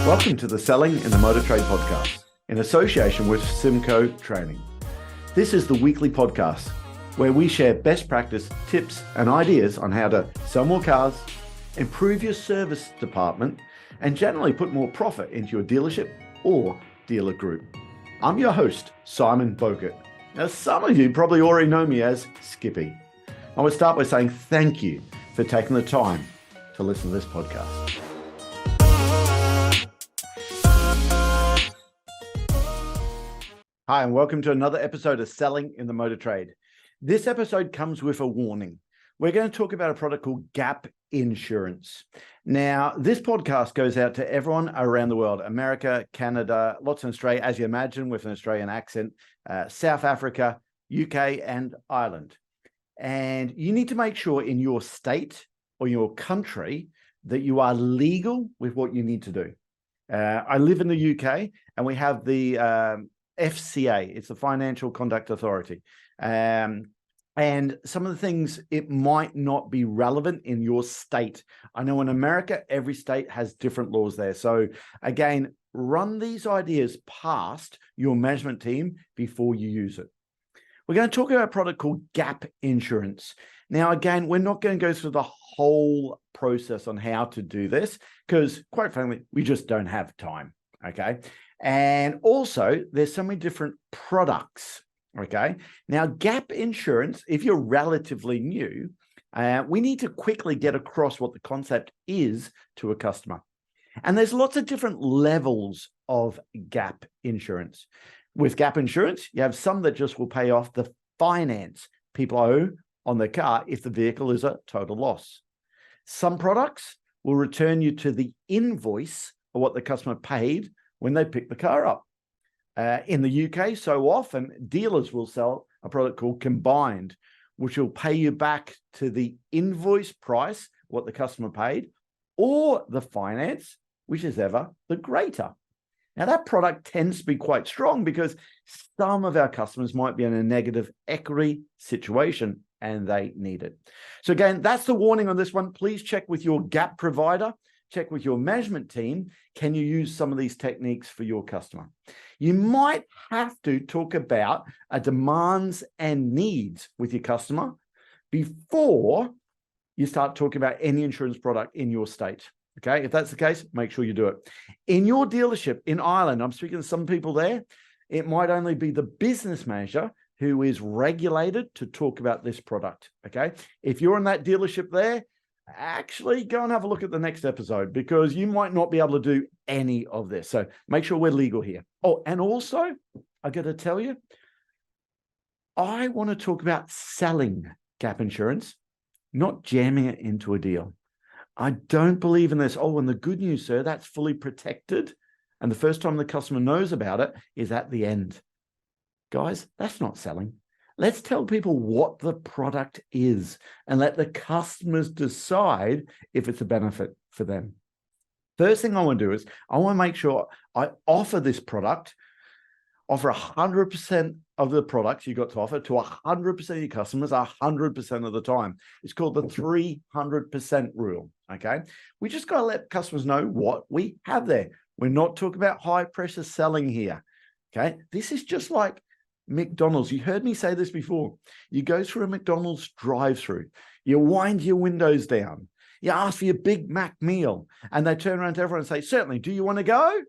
Welcome to the Selling in the Motor Trade podcast, in association with Simcoe Training. This is the weekly podcast where we share best practice, tips and ideas on how to sell more cars, improve your service department, and generally put more profit into your dealership or dealer group. I'm your host, Simon Bowkett. Now, some of you probably already know me as Skippy. I want to start by saying thank you for taking the time to listen to this podcast. Hi, and welcome to another episode of Selling in the Motor Trade. This episode comes with a warning. We're going to talk about a product called gap insurance. Now, this podcast goes out to everyone around the world, America, Canada, lots in Australia, as you imagine, with an Australian accent, South Africa, UK, and Ireland. And you need to make sure in your state or your country that you are legal with what you need to do. I live in the UK, and we have the FCA, it's the Financial Conduct Authority. And some of the things, it might not be relevant in your state. I know in America, every state has different laws there. So again, run these ideas past your management team before you use it. We're going to talk about a product called gap insurance. Now, again, we're not going to go through the whole process on how to do this because, quite frankly, we just don't have time, okay? And also, there's so many different products, okay? Now, gap insurance, if you're relatively new, we need to quickly get across what the concept is to a customer. And there's lots of different levels of gap insurance. With gap insurance, you have some that just will pay off the finance people owe on their car if the vehicle is a total loss. Some products will return you to the invoice of what the customer paid when they pick the car up. In the UK, so often dealers will sell a product called Combined, which will pay you back to the invoice price, what the customer paid, or the finance, which is ever the greater. Now, that product tends to be quite strong because some of our customers might be in a negative equity situation and they need it. So again, that's the warning on this one. Please check with your gap provider. Check with your management team. Can you use some of these techniques for your customer? You might have to talk about demands and needs with your customer before you start talking about any insurance product in your state. Okay, if that's the case, make sure you do it. In your dealership in Ireland, I'm speaking to some people there, it might only be the business manager who is regulated to talk about this product. Okay, if you're in that dealership there, actually go and have a look at the next episode because you might not be able to do any of this. So make sure we're legal here. Oh, and also, I got to tell you, I want to talk about selling gap insurance, not jamming it into a deal. I don't believe in this. Oh, and the good news, sir, that's fully protected. And the first time the customer knows about it is at the end. Guys, that's not selling. Let's tell people what the product is and let the customers decide if it's a benefit for them. First thing I want to do is I want to make sure I offer this product, offer 100% of the products you got to offer to 100% of your customers 100% of the time. It's called the 300% rule, okay? We just got to let customers know what we have there. We're not talking about high pressure selling here, okay? This is just like McDonald's. You heard me say this before. You go through a McDonald's drive-through, you wind your windows down, you ask for your Big Mac meal, and they turn around to everyone and say, certainly, do you want to go?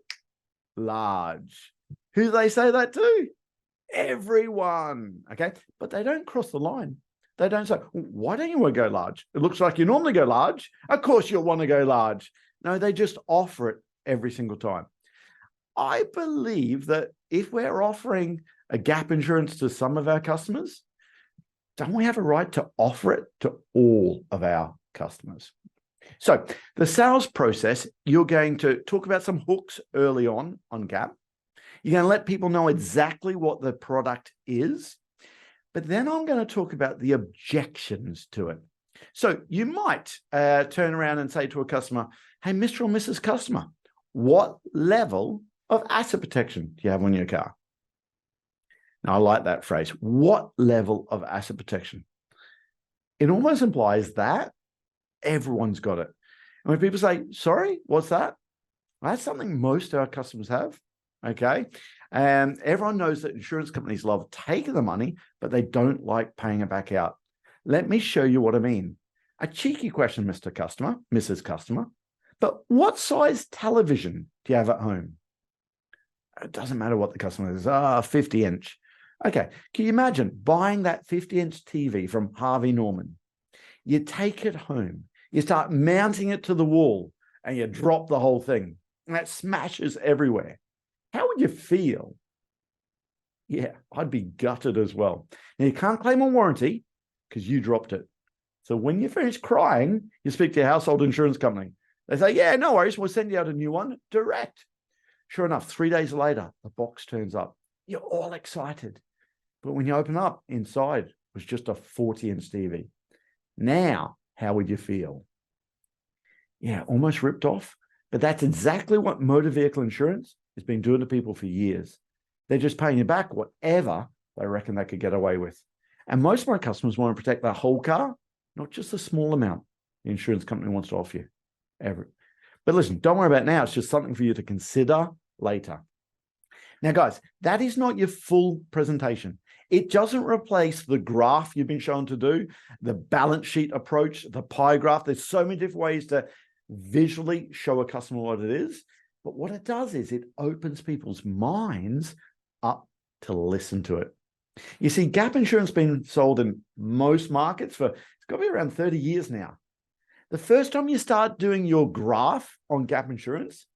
Large. Who do they say that to? Everyone, okay? But they don't cross the line. They don't say, why don't you want to go large? It looks like you normally go large. Of course you'll want to go large. No, they just offer it every single time. I believe that if we're offering a gap insurance to some of our customers, don't we have a right to offer it to all of our customers? So the sales process, you're going to talk about some hooks early on gap. You're going to let people know exactly what the product is, but then I'm going to talk about the objections to it. So you might turn around and say to a customer, hey, Mr. or Mrs. Customer, what level of asset protection do you have on your car? Now, I like that phrase. What level of asset protection? It almost implies that everyone's got it. And when people say, sorry, what's that? Well, that's something most of our customers have, okay? And everyone knows that insurance companies love taking the money, but they don't like paying it back out. Let me show you what I mean. A cheeky question, Mr. Customer, Mrs. Customer, but what size television do you have at home? It doesn't matter what the customer is, 50-inch. Okay, can you imagine buying that 50-inch TV from Harvey Norman? You take it home, you start mounting it to the wall, and you drop the whole thing, and it smashes everywhere. How would you feel? Yeah, I'd be gutted as well. Now, you can't claim a warranty because you dropped it. So when you finish crying, you speak to your household insurance company. They say, yeah, no worries, we'll send you out a new one direct. Sure enough, 3 days later, the box turns up. You're all excited. But when you open up, inside was just a 40-inch TV. Now, how would you feel? Yeah, almost ripped off. But that's exactly what motor vehicle insurance has been doing to people for years. They're just paying you back whatever they reckon they could get away with. And most of my customers want to protect their whole car, not just the small amount the insurance company wants to offer you. But listen, don't worry about it now. It's just something for you to consider later. Now, guys, that is not your full presentation. It doesn't replace the graph you've been shown to do, the balance sheet approach, the pie graph. There's so many different ways to visually show a customer what it is. But what it does is it opens people's minds up to listen to it. You see, gap insurance has been sold in most markets for, it's got to be around 30 years now. The first time you start doing your graph on gap insurance,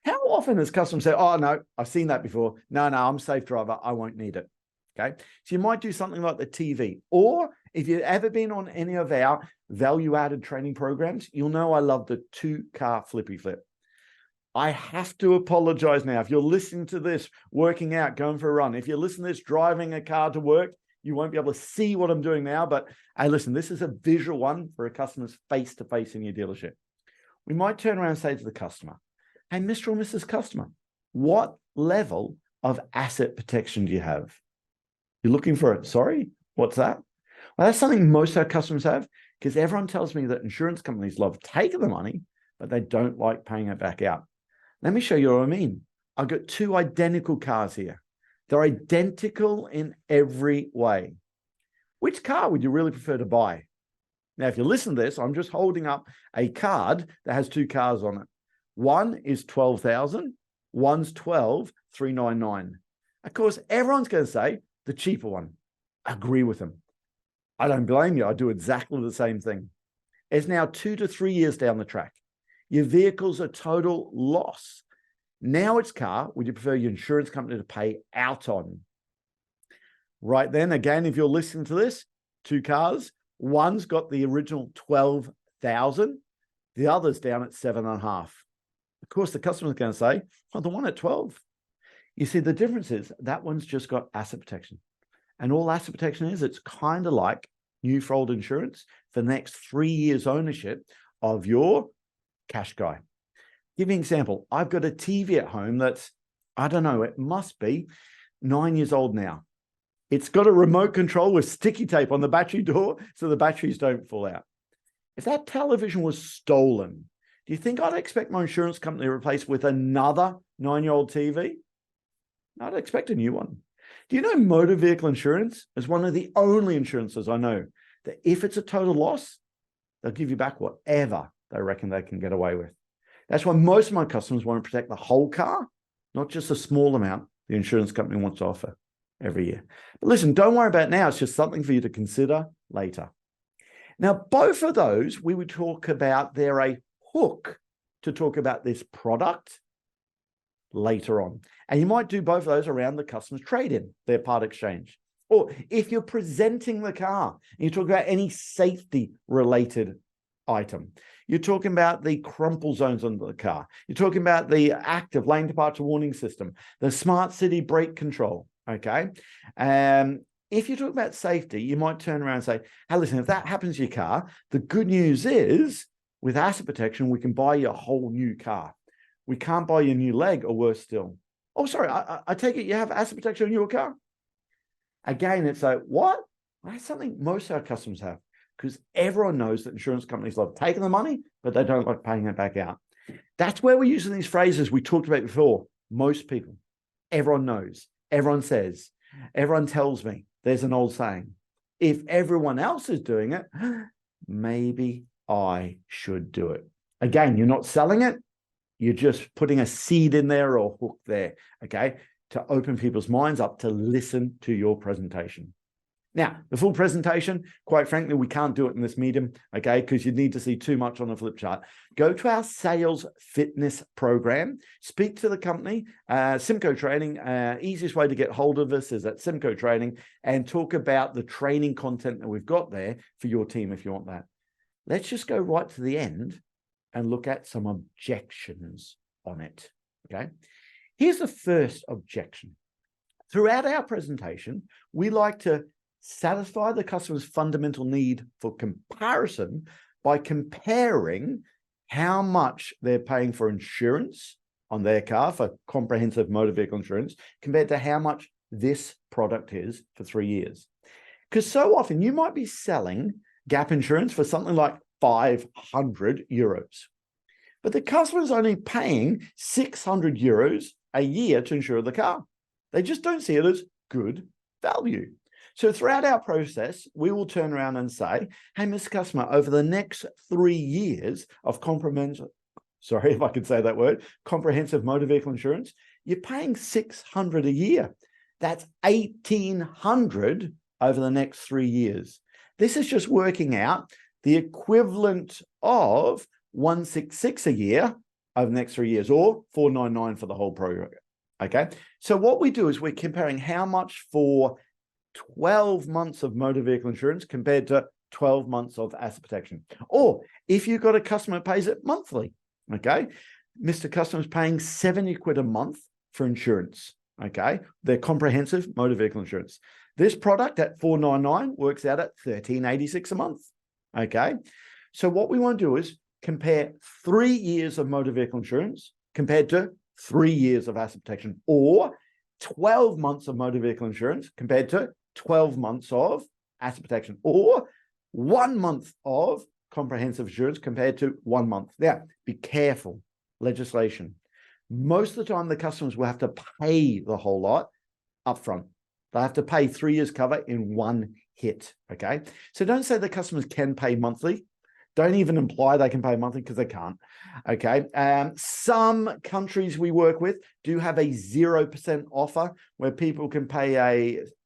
how often does customers say, oh, no, I've seen that before. No, I'm a safe driver. I won't need it. Okay. So you might do something like the TV, or if you've ever been on any of our value-added training programs, you'll know I love the 2-car flippy flip. I have to apologize now. If you're listening to this, working out, going for a run, if you're listening to this, driving a car to work, you won't be able to see what I'm doing now, but hey, listen, this is a visual one for a customer's face-to-face in your dealership. We might turn around and say to the customer, hey, Mr. or Mrs. Customer, what level of asset protection do you have? You're looking for it. Sorry, what's that? Well, that's something most of our customers have, because everyone tells me that insurance companies love taking the money, but they don't like paying it back out. Let me show you what I mean. I've got 2 identical cars here. They're identical in every way. Which car would you really prefer to buy? Now, if you listen to this, I'm just holding up a card that has 2 cars on it. One is $12,000, one's $12,399. Of course, everyone's going to say the cheaper one. I agree with them. I don't blame you. I do exactly the same thing. It's now 2 to 3 years down the track. Your vehicle's a total loss. Now which car would you prefer your insurance company to pay out on? Right then, again, if you're listening to this, 2 cars, one's got the original 12,000, the other's down at 7.5. Of course, the customer's going to say, well, the one at 12. You see, the difference is that one's just got asset protection. And all asset protection is, it's kind of like new for old insurance for the next 3 years ownership of your cash guy. Give you an example. I've got a TV at home that's, I don't know, it must be 9 years old now. It's got a remote control with sticky tape on the battery door so the batteries don't fall out. If that television was stolen, do you think I'd expect my insurance company to replace with another 9-year-old TV? I'd expect a new one. Do you know motor vehicle insurance is one of the only insurances I know that if it's a total loss, they'll give you back whatever they reckon they can get away with. That's why most of my customers want to protect the whole car, not just a small amount the insurance company wants to offer every year. But listen, don't worry about it now. It's just something for you to consider later. Now, both of those, we would talk about, they're a hook to talk about this product later on. And you might do both of those around the customer's trade-in, their part exchange. Or if you're presenting the car and you talk about any safety-related item, you're talking about the crumple zones on the car, you're talking about the active lane departure warning system, the smart city brake control, okay? If you talk about safety, you might turn around and say, hey, listen, if that happens to your car, the good news is with asset protection, we can buy you a whole new car. We can't buy you a new leg, or worse still. Oh, sorry, I take it you have asset protection on your car? Again, it's like, what? Well, that's something most of our customers have, because everyone knows that insurance companies love taking the money, but they don't like paying it back out. That's where we're using these phrases we talked about before. Most people, everyone knows, everyone says, everyone tells me. There's an old saying. If everyone else is doing it, maybe I should do it. Again, you're not selling it. You're just putting a seed in there or hook there, okay, to open people's minds up to listen to your presentation. Now, the full presentation, quite frankly, we can't do it in this medium, okay, because you need to see too much on a flip chart. Go to our sales fitness program, speak to the company, Simco Training. Easiest way to get hold of us is at Simco Training, and talk about the training content that we've got there for your team if you want that. Let's just go right to the end and look at some objections on it, okay? Here's the first objection. Throughout our presentation, we like to satisfy the customer's fundamental need for comparison by comparing how much they're paying for insurance on their car, for comprehensive motor vehicle insurance, compared to how much this product is for 3 years. Because so often you might be selling gap insurance for something like 500 euros, but the customer's only paying 600 euros a year to insure the car. They just don't see it as good value. So throughout our process, we will turn around and say, hey, Mr. Customer, over the next 3 years of comprehensive motor vehicle insurance, you're paying 600 a year. That's 1,800 over the next 3 years. This is just working out the equivalent of 166 a year over the next 3 years, or 499 for the whole program. Okay. So what we do is we're comparing how much for 12 months of motor vehicle insurance compared to 12 months of asset protection. Or if you've got a customer who pays it monthly, okay, Mr. Customer's paying 70 quid a month for insurance, okay, their comprehensive motor vehicle insurance. This product at 499 works out at 1386 a month, okay? So what we want to do is compare 3 years of motor vehicle insurance compared to 3 years of asset protection, or 12 months of motor vehicle insurance compared to 12 months of asset protection, or 1 month of comprehensive insurance compared to 1 month. Now, be careful, legislation. Most of the time, the customers will have to pay the whole lot upfront. They have to pay 3 years cover in one hit, okay? So don't say the customers can pay monthly. Don't even imply they can pay monthly, because they can't, okay? Some countries we work with do have a 0% offer where people can pay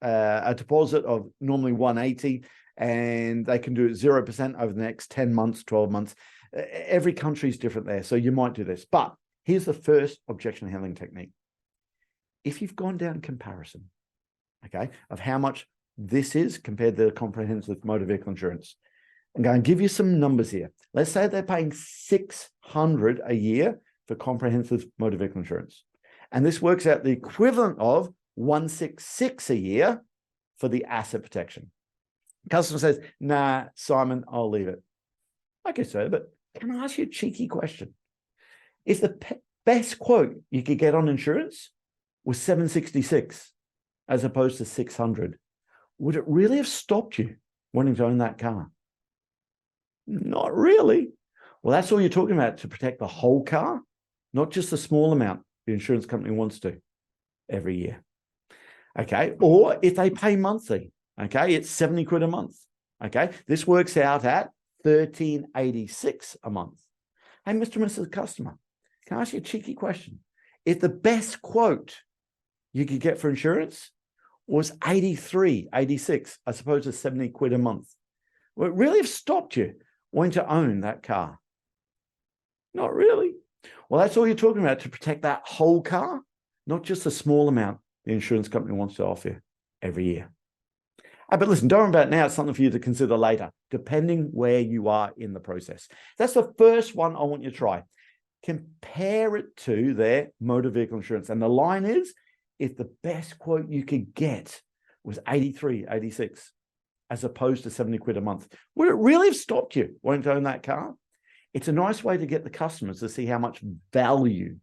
a deposit of normally 180, and they can do it 0% over the next 10 months, 12 months. Every country is different there, so you might do this. But here's the first objection handling technique. If you've gone down comparison, okay, of how much this is compared to the comprehensive motor vehicle insurance, I'm going to give you some numbers here. Let's say they're paying 600 a year for comprehensive motor vehicle insurance. And this works out the equivalent of 166 a year for the asset protection. Customer says, nah, Simon, I'll leave it. Okay, sir, but can I ask you a cheeky question? If the best quote you could get on insurance was 766 as opposed to 600, would it really have stopped you wanting to own that car? Not really. Well, that's all you're talking about, to protect the whole car, not just the small amount the insurance company wants to every year. Okay. Or if they pay monthly, okay, it's 70 quid a month. Okay. This works out at 1386 a month. Hey, Mr. and Mrs. Customer, can I ask you a cheeky question? If the best quote you could get for insurance was 83, 86, as opposed to 70 quid a month, would it really have stopped you wanting to own that car? Not really. Well, that's all you're talking about, to protect that whole car, not just the small amount the insurance company wants to offer you every year. But listen, don't worry about it now. It's something for you to consider later, depending where you are in the process. That's the first one I want you to try. Compare it to their motor vehicle insurance. And the line is, if the best quote you could get was 83, 86, as opposed to 70 quid a month, would it really have stopped you wanting to own that car? It's a nice way to get the customers to see how much value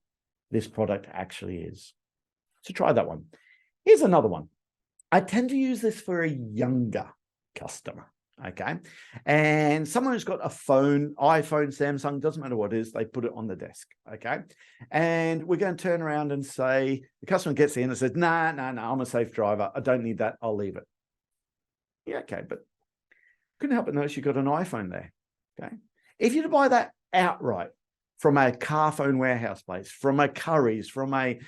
this product actually is. So try that one. Here's another one. I tend to use this for a younger customer, okay? And someone who's got a phone, iPhone, Samsung, doesn't matter what it is, they put it on the desk, okay? And we're going to turn around and say, the customer gets in and says, no, I'm a safe driver. I don't need that. I'll leave it. Yeah, okay, but couldn't help but notice you got an iPhone there, okay? If you buy that outright from a car phone warehouse place, from a Curry's, from a,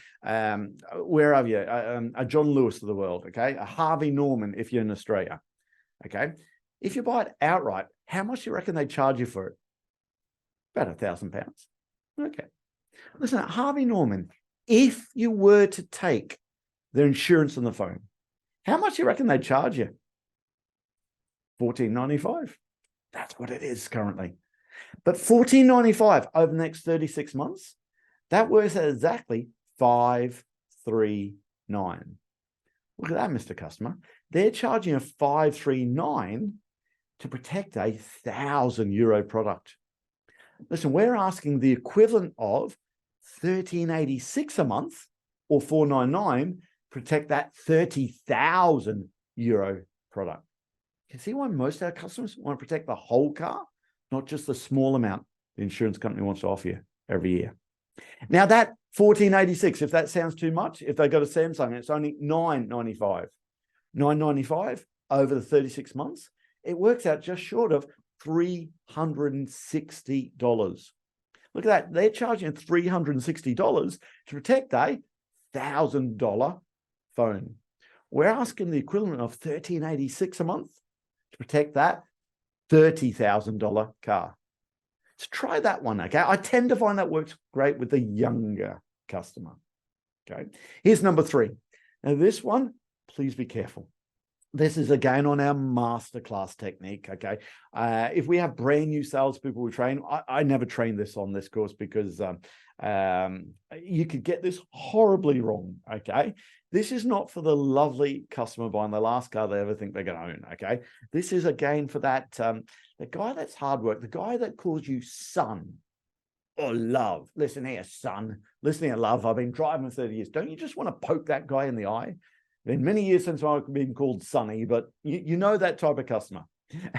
where are you, a John Lewis of the world, okay? A Harvey Norman if you're in Australia, okay? If you buy it outright, how much do you reckon they charge you for it? About £1,000. Okay. Listen, at Harvey Norman, if you were to take their insurance on the phone, how much do you reckon they charge you? $14.95. That's what it is currently. But $14.95 over the next 36 months, that works out exactly $539. Look at that, Mr. Customer. They're charging a $539 to protect a €1,000 product. Listen, we're asking the equivalent of $1,386 a month or $499 protect that €30,000 product. You see why most of our customers want to protect the whole car, not just the small amount the insurance company wants to offer you every year. Now that $1,486, if that sounds too much, if they got a Samsung, it's only $995. $995 over the 36 months, it works out just short of $360. Look at that. They're charging $360 to protect a $1,000 phone. We're asking the equivalent of $1,386 a month to protect that $30,000 car. So try that one, okay? I tend to find that works great with the younger customer, okay? Here's number 3. Now this one, please be careful. This is again on our masterclass technique, okay? If we have brand new salespeople we train, I never train this on this course because you could get this horribly wrong, okay? This is not for the lovely customer buying the last car they ever think they're going to own, okay? This is again for that the guy that's hard work, the guy that calls you son or love. Listen here, son. Listen here, love. I've been driving for 30 years. Don't you just want to poke that guy in the eye? Been many years since I've been called Sonny, but you know that type of customer.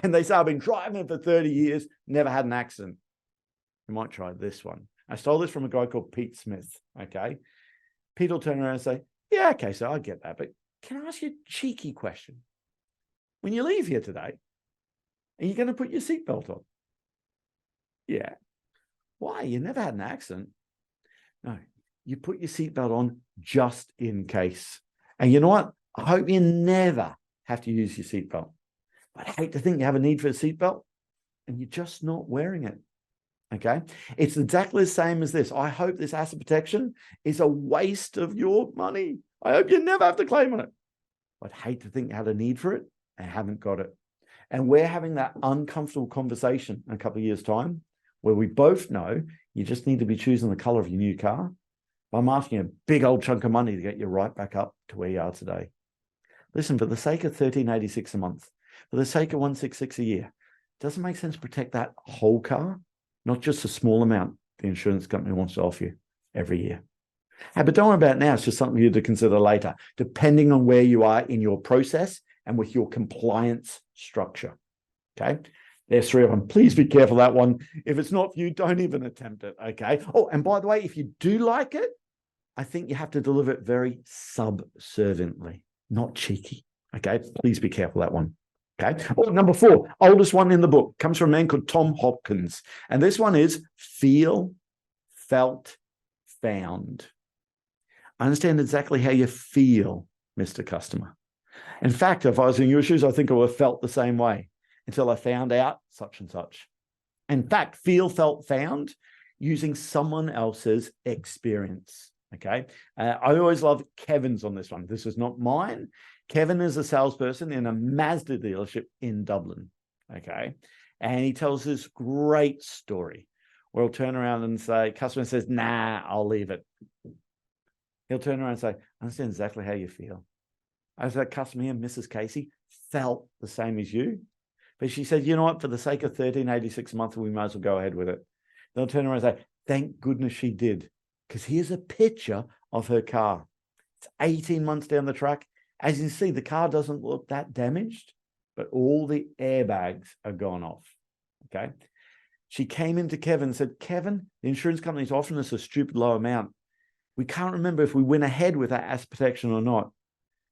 And they say, I've been driving for 30 years, never had an accident. You might try this one. I stole this from a guy called Pete Smith, okay? Pete will turn around and say, yeah, okay, so I get that, but can I ask you a cheeky question? When you leave here today, are you going to put your seatbelt on? Yeah. Why? You never had an accident. No, you put your seatbelt on just in case. And you know what? I hope you never have to use your seatbelt. But I hate to think you have a need for a seatbelt and you're just not wearing it. Okay? It's exactly the same as this. I hope this asset protection is a waste of your money. I hope you never have to claim on it. I'd hate to think you had a need for it and haven't got it. And we're having that uncomfortable conversation in a couple of years' time where we both know you just need to be choosing the color of your new car. I'm asking a big old chunk of money to get you right back up to where you are today. Listen, for the sake of $1,386 a month, for the sake of $166 a year, doesn't it make sense to protect that whole car, not just a small amount the insurance company wants to offer you every year. Hey, but don't worry about it now. It's just something for you to consider later, depending on where you are in your process and with your compliance structure. Okay? There's 3 of them. Please be careful that one. If it's not for you, don't even attempt it. Okay? Oh, and by the way, if you do like it, I think you have to deliver it very subserviently, not cheeky. Okay? Please be careful that one. Okay? Oh, number 4, oldest one in the book, comes from a man called Tom Hopkins. And this one is feel, felt, found. I understand exactly how you feel, Mr. Customer. In fact, if I was in your shoes, I think I would have felt the same way until I found out such and such. In fact, feel, felt, found using someone else's experience. Okay. I always love Kevin's on this one. This is not mine. Kevin is a salesperson in a Mazda dealership in Dublin. Okay. And he tells this great story where he'll turn around and say, customer says, nah, I'll leave it. He'll turn around and say, I understand exactly how you feel. As that customer here, Mrs. Casey, felt the same as you. But she said, you know what, for the sake of $1,386 a month, we might as well go ahead with it. They'll turn around and say, thank goodness she did. Because here's a picture of her car. It's 18 months down the track. As you see, the car doesn't look that damaged. but all the airbags are gone off. Okay. She came into Kevin and said, Kevin, the insurance company's offering us a stupid low amount. We can't remember if we went ahead with that asset protection or not.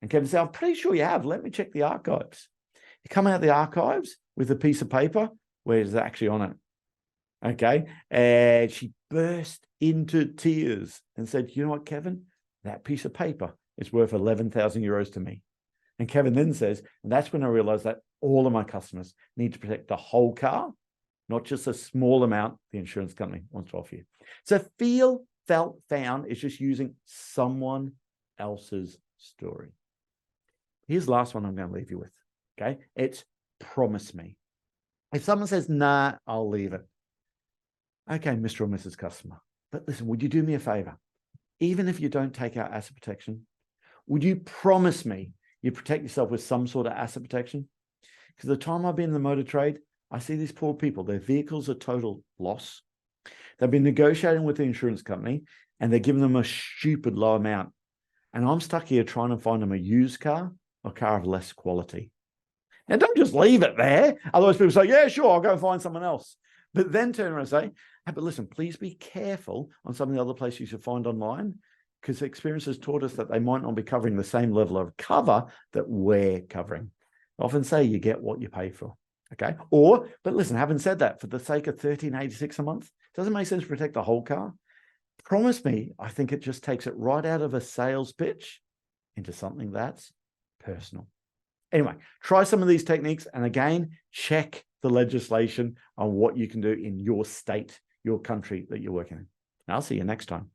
And Kevin said, I'm pretty sure you have. Let me check the archives. You come out of the archives with a piece of paper where it's actually on it. Okay. And she burst into tears and said, you know what, Kevin? That piece of paper is worth 11,000 euros to me. And Kevin then says, and that's when I realized that all of my customers need to protect the whole car, not just a small amount the insurance company wants to offer you. So feel, felt, found is just using someone else's story. Here's the last one I'm going to leave you with. Okay. It's promise me. If someone says, nah, I'll leave it. Okay, Mr. or Mrs. Customer. But listen, would you do me a favor? Even if you don't take out asset protection, would you promise me you protect yourself with some sort of asset protection? Because the time I've been in the motor trade, I see these poor people, their vehicles are total loss. They've been negotiating with the insurance company and they're giving them a stupid low amount. And I'm stuck here trying to find them a used car or a car of less quality. And don't just leave it there. Otherwise people say, yeah, sure, I'll go and find someone else. But then turn around and say, hey, but listen, please be careful on some of the other places you should find online, because experience has taught us that they might not be covering the same level of cover that we're covering. I often say you get what you pay for. Okay. Or, but listen, having said that, for the sake of $13.86 a month, doesn't make sense to protect the whole car. Promise me, I think it just takes it right out of a sales pitch into something that's personal. Anyway, try some of these techniques. And again, check the legislation on what you can do in your state, your country that you're working in. I'll see you next time.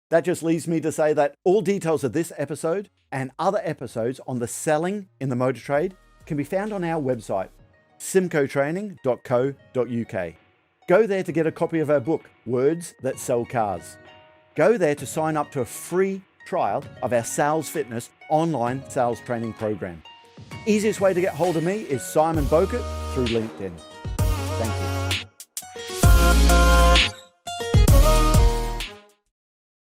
That just leaves me to say that all details of this episode and other episodes on the selling in the motor trade can be found on our website, simcotraining.co.uk. Go there to get a copy of our book, Words That Sell Cars. Go there to sign up to a free trial of our Sales Fitness online sales training program. Easiest way to get hold of me is Simon Bowkett through LinkedIn. Thank you.